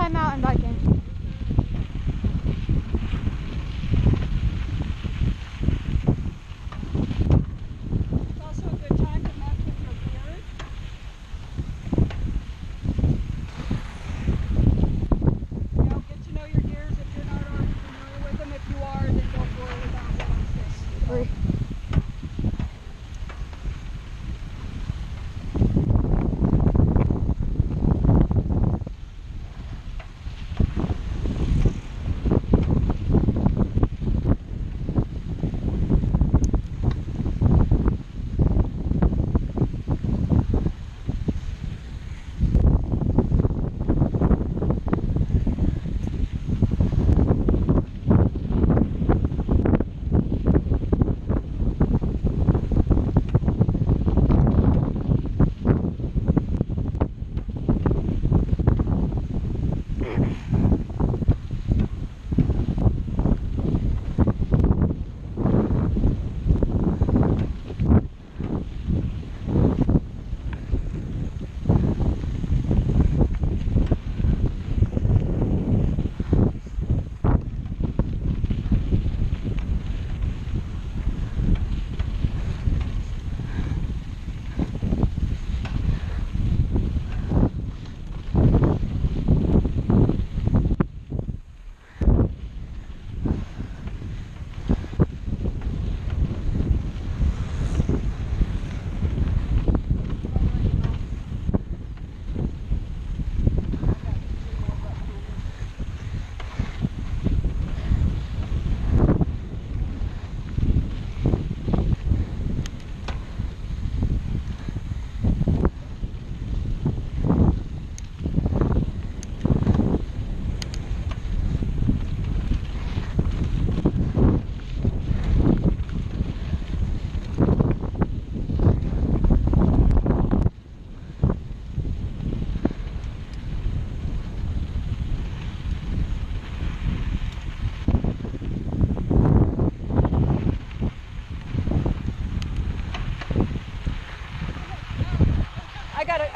by mountain biking. It's also a good time to mess with your gears. You know, get to know your gears if you're not already familiar with them. If you are, then go for it without one. Right.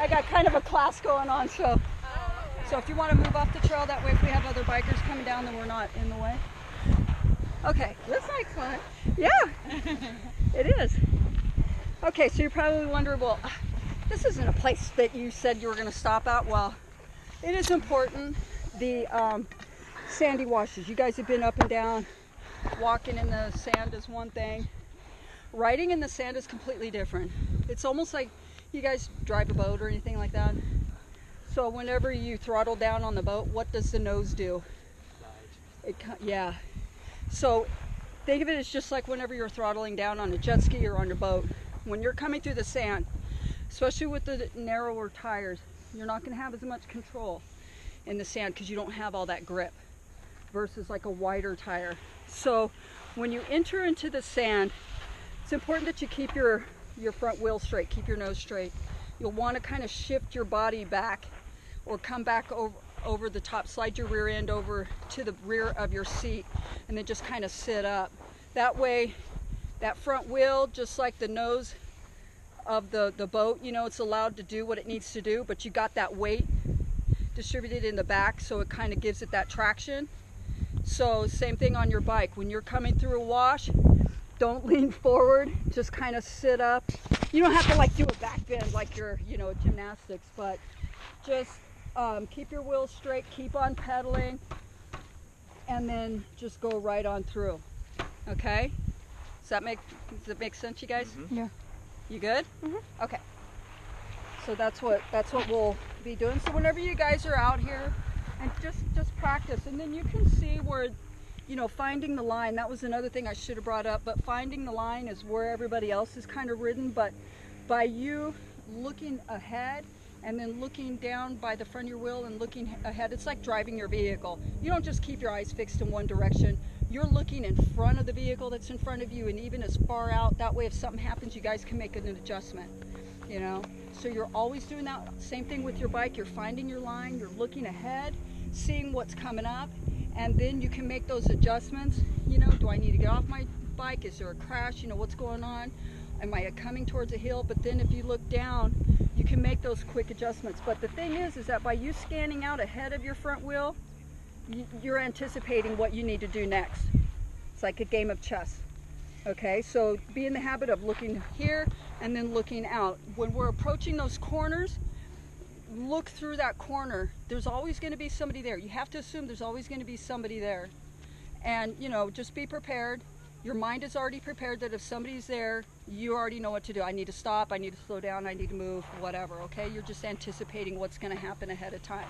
I got kind of a class going on, so if you want to move off the trail, that way if we have other bikers coming down, then we're not in the way. Okay. Looks like fun. Yeah, it is. Okay, so you're probably wondering, well, this isn't a place that you said you were going to stop at. Well, it is important. The sandy washes. You guys have been up and down. Walking in the sand is one thing. Riding in the sand is completely different. It's almost like you guys drive a boat or anything like that. So whenever you throttle down on the boat, what does the nose do? Yeah. So think of it as just like whenever you're throttling down on a jet ski or on a boat. When you're coming through the sand, especially with the narrower tires, you're not going to have as much control in the sand because you don't have all that grip versus like a wider tire. So when you enter into the sand, it's important that you keep your front wheel straight, keep your nose straight. You'll want to kind of shift your body back or come back over the top, slide your rear end over to the rear of your seat, and then just kind of sit up. That way, that front wheel, just like the nose of the boat, you know, it's allowed to do what it needs to do, but you got that weight distributed in the back, so it kind of gives it that traction. So same thing on your bike. When you're coming through a wash, don't lean forward, just kind of sit up. You don't have to like do a back bend like you're, you know, gymnastics, but just keep your wheels straight, keep on pedaling, and then just go right on through. Okay? Does that make sense, you guys? Mm-hmm. Yeah. You good? Mm-hmm. Okay. So that's what we'll be doing. So whenever you guys are out here, and just practice, and then you can see where, you know, finding the line. That was another thing I should have brought up, but finding the line is where everybody else is kind of ridden. But by you looking ahead and then looking down by the front of your wheel and looking ahead, it's like driving your vehicle. You don't just keep your eyes fixed in one direction. You're looking in front of the vehicle that's in front of you, and even as far out. That way if something happens, you guys can make an adjustment, you know. So you're always doing that. Same thing with your bike. You're finding your line, you're looking ahead, seeing what's coming up, and then you can make those adjustments. You know, do I need to get off my bike? Is there a crash? You know, what's going on? Am I coming towards a hill? But then if you look down, you can make those quick adjustments. But the thing is that by you scanning out ahead of your front wheel, you're anticipating what you need to do next. It's like a game of chess. Okay, so be in the habit of looking here and then looking out. When we're approaching those corners, look through that corner. There's always going to be somebody there. You have to assume there's always going to be somebody there. And, you know, just be prepared. Your mind is already prepared that if somebody's there, you already know what to do. I need to stop, I need to slow down, I need to move, whatever, okay? You're just anticipating what's going to happen ahead of time.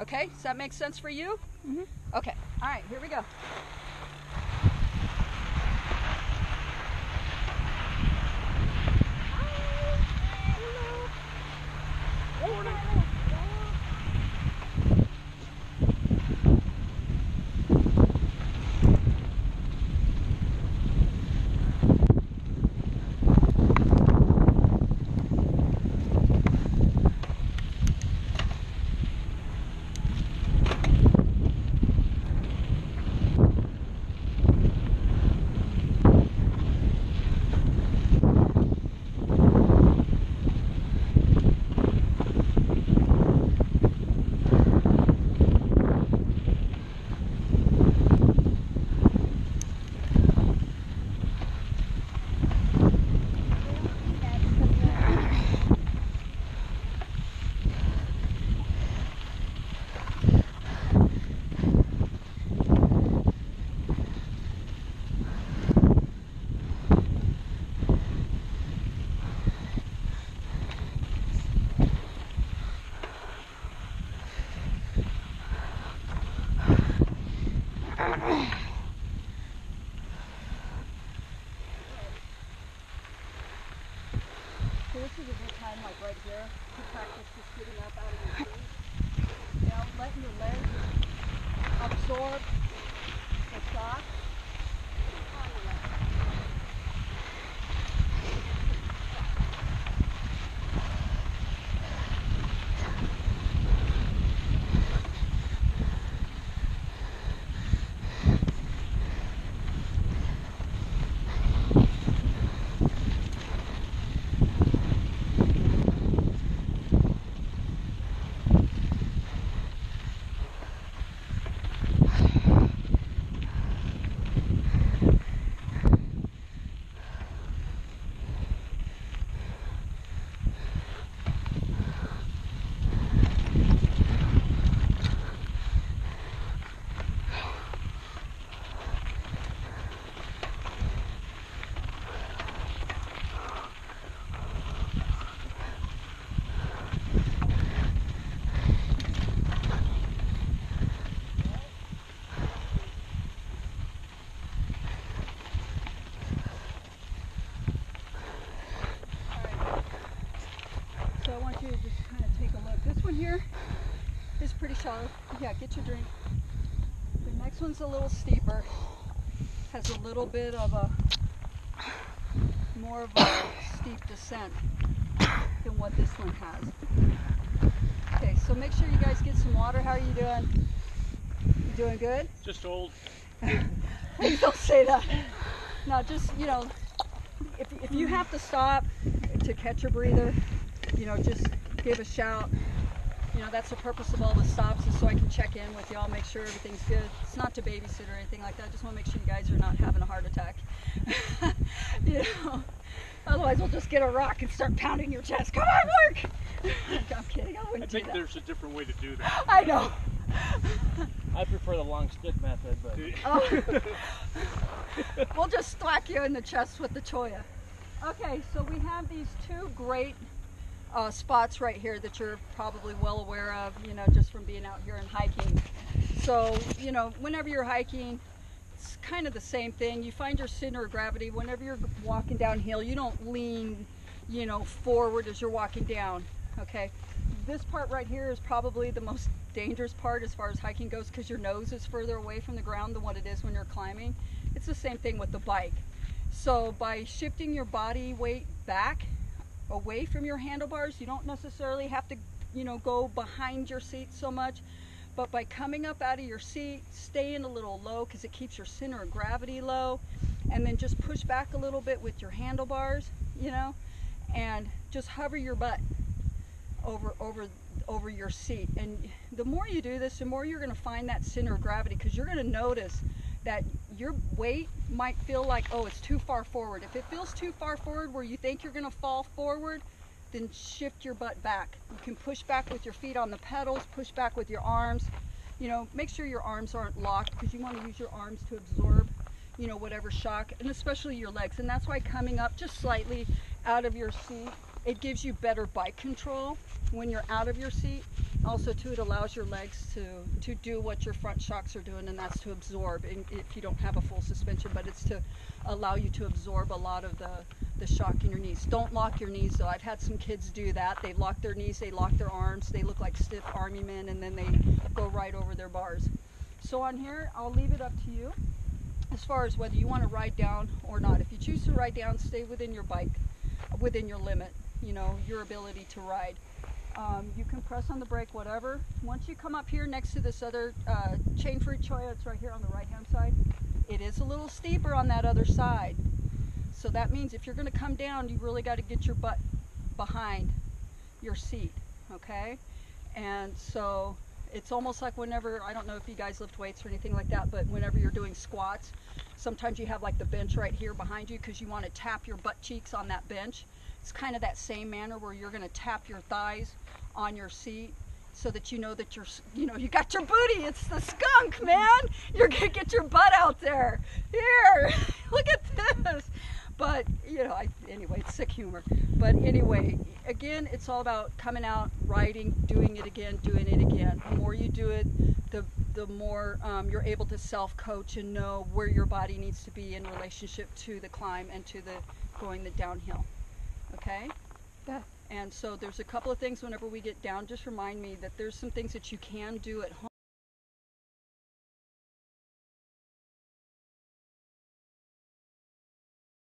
Okay, does that make sense for you? Mm-hmm. Okay, all right, here we go. So this is a good time, like right here, to practice just getting up out of your seat. You know, letting your legs absorb the shock on your legs. So I want you to just kind of take a look. This one here is pretty shallow. Yeah, get your drink. The next one's a little steeper. Has a little bit of a more of a steep descent than what this one has. Okay, so make sure you guys get some water. How are you doing? You doing good? Just old. Please don't say that. No, just, you know, if you have to stop to catch a breather, you know, just give a shout. You know, that's the purpose of all the stops, is so I can check in with y'all, make sure everything's good. It's not to babysit or anything like that. I just want to make sure you guys are not having a heart attack. You know, otherwise we'll just get a rock and start pounding your chest. Come on, work! I'm kidding, I wouldn't do that. I think there's a different way to do that. I know. I prefer the long stick method, but Oh. We'll just thwack you in the chest with the cholla. Okay, so we have these two great spots right here that you're probably well aware of, you know, just from being out here and hiking. So, you know, whenever you're hiking, it's kind of the same thing. You find your center of gravity. Whenever you're walking downhill, you don't lean, you know, forward as you're walking down, okay? This part right here is probably the most dangerous part as far as hiking goes, because your nose is further away from the ground than what it is when you're climbing. It's the same thing with the bike. So by shifting your body weight back away from your handlebars, you don't necessarily have to, you know, go behind your seat so much, but by coming up out of your seat, staying a little low because it keeps your center of gravity low, and then just push back a little bit with your handlebars, you know, and just hover your butt. over your seat. And the more you do this, the more you're going to find that center of gravity, because you're going to notice that your weight might feel like, oh, it's too far forward. If it feels too far forward where you think you're going to fall forward, then shift your butt back. You can push back with your feet on the pedals, push back with your arms. You know, make sure your arms aren't locked, because you want to use your arms to absorb, you know, whatever shock, and especially your legs. And that's why coming up just slightly out of your seat, it gives you better bike control when you're out of your seat. Also too, it allows your legs to do what your front shocks are doing, and that's to absorb, and if you don't have a full suspension, but it's to allow you to absorb a lot of the shock in your knees. Don't lock your knees though. I've had some kids do that. They lock their knees, they lock their arms, they look like stiff army men, and then they go right over their bars. So on here, I'll leave it up to you as far as whether you want to ride down or not. If you choose to ride down, stay within your bike, within your limit, you know, your ability to ride. You can press on the brake, whatever. Once you come up here next to this other chain-free cholla, it's right here on the right-hand side. It is a little steeper on that other side. So that means if you're going to come down, you really got to get your butt behind your seat, okay? And so it's almost like whenever, I don't know if you guys lift weights or anything like that, but whenever you're doing squats, sometimes you have like the bench right here behind you because you want to tap your butt cheeks on that bench. It's kind of that same manner where you're going to tap your thighs on your seat so that you know that you got your booty. It's the skunk, man. You're going to get your butt out there. Here, look at this. But, you know, anyway, it's sick humor. But anyway, again, it's all about coming out, riding, doing it again, doing it again. The more you do it, the more you're able to self-coach and know where your body needs to be in relationship to the climb and to going the downhill. Okay? Yeah. And so there's a couple of things whenever we get down, just remind me that there's some things that you can do at home.